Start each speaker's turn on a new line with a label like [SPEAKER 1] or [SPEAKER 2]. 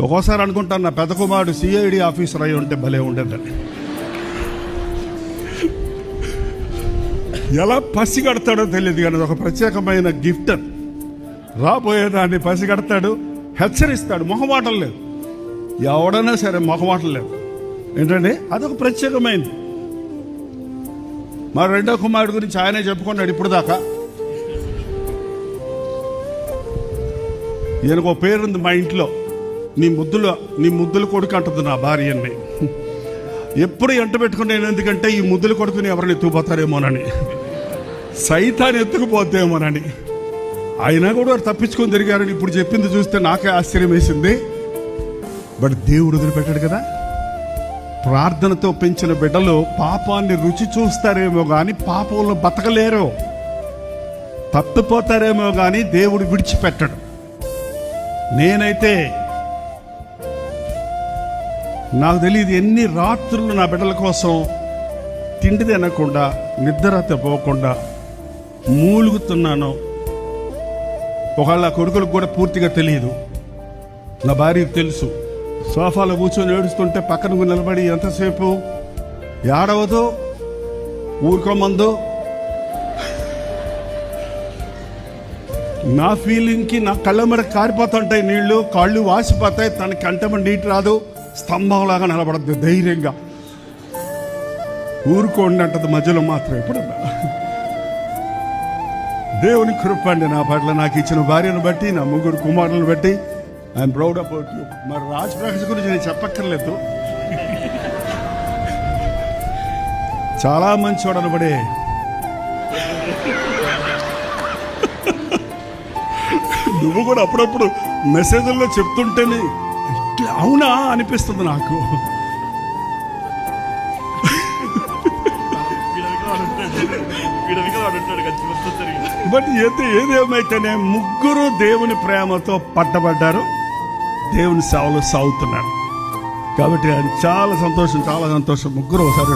[SPEAKER 1] ఒక్కోసారి అనుకుంటాను నా పెద్ద కుమారుడు సిఐడి ఆఫీసర్ అయి ఉంటే భలే ఉండేదని. ఎలా పసిగడతాడో తెలియదు కానీ ఒక ప్రత్యేకమైన గిఫ్ట్. రాబోయేదాన్ని పసిగడతాడు, హెచ్చరిస్తాడు. మొహమాటం లేదు, ఎవడైనా సరే మొహమాటం లేదు. ఏంటంటే అదొక ప్రత్యేకమైనది. మా రెండో కుమారుడు గురించి ఆయనే చెప్పుకున్నాడు ఇప్పుడు దాకా. ఈయనకు ఒక పేరుంది మా ఇంట్లో, నీ ముద్దుల కొడుకు అంటుంది నా భార్యని. ఎప్పుడు ఎంట పెట్టుకున్నాను, ఎందుకంటే ఈ ముద్దుల కొడుకుని ఎవరిని ఎత్తుకుపోతారేమోనని, సైతాన్ని ఎత్తుకుపోతేమోనని. అయినా కూడా తప్పించుకొని తిరిగారని ఇప్పుడు చెప్పింది చూస్తే నాకే ఆశ్చర్యం వేసింది. బట్ దేవుడు వదిలిపెట్టాడు కదా. ప్రార్థనతో పెంచిన బిడ్డలు పాపాన్ని రుచి చూస్తారేమో కానీ పాపంలో బతకలేరు, తప్పిపోతారేమో కానీ దేవుడు విడిచిపెట్టడు. నేనైతే నాకు తెలియదు ఎన్ని రాత్రులు నా బిడ్డల కోసం తిండి తినకుండా నిద్ర పోకుండా మూలుగుతున్నాను. ఒకవేళ కొడుకులకు కూడా పూర్తిగా తెలియదు, నా భార్యకు తెలుసు. సోఫాలో కూర్చొని ఏడుస్తుంటే పక్కన నిలబడి ఎంతసేపు ఏడవదో ఊరుకోమందో నా ఫీలింగ్కి నా కళ్ళ మీద కారిపోతుంటాయి నీళ్లు, కాళ్ళు వాసిపోతాయి. తన కంటమ నీటి రాదు, స్తంభంలాగా నిలబడద్దు ధైర్యంగా. ఊరుకోండి అంటది మధ్యలో మాత్రం. ఎప్పుడన్నా దేవుని కృప అండి నా పట్ల, నాకు ఇచ్చిన భార్యను బట్టి, నా ముగ్గురు కుమారులను బట్టి ఐఎమ్ ప్రౌడ్ అబౌట్ యూ. మరి రాజ్ ప్రకాష్ గురించి నేను చెప్పక్కర్లేదు, చాలా మంచివాడు అనబడే. నువ్వు కూడా అప్పుడప్పుడు మెసేజ్ల్లో చెప్తుంటేనే అవునా అనిపిస్తుంది నాకు. బట్ ఏదేమైతేనే ముగ్గురు దేవుని ప్రేమతో పట్టబడ్డారు, దేవుని సేవలో సాగుతున్నారు. కాబట్టి చాలా సంతోషం, చాలా సంతోషం. ముగ్గురు ఒకసారి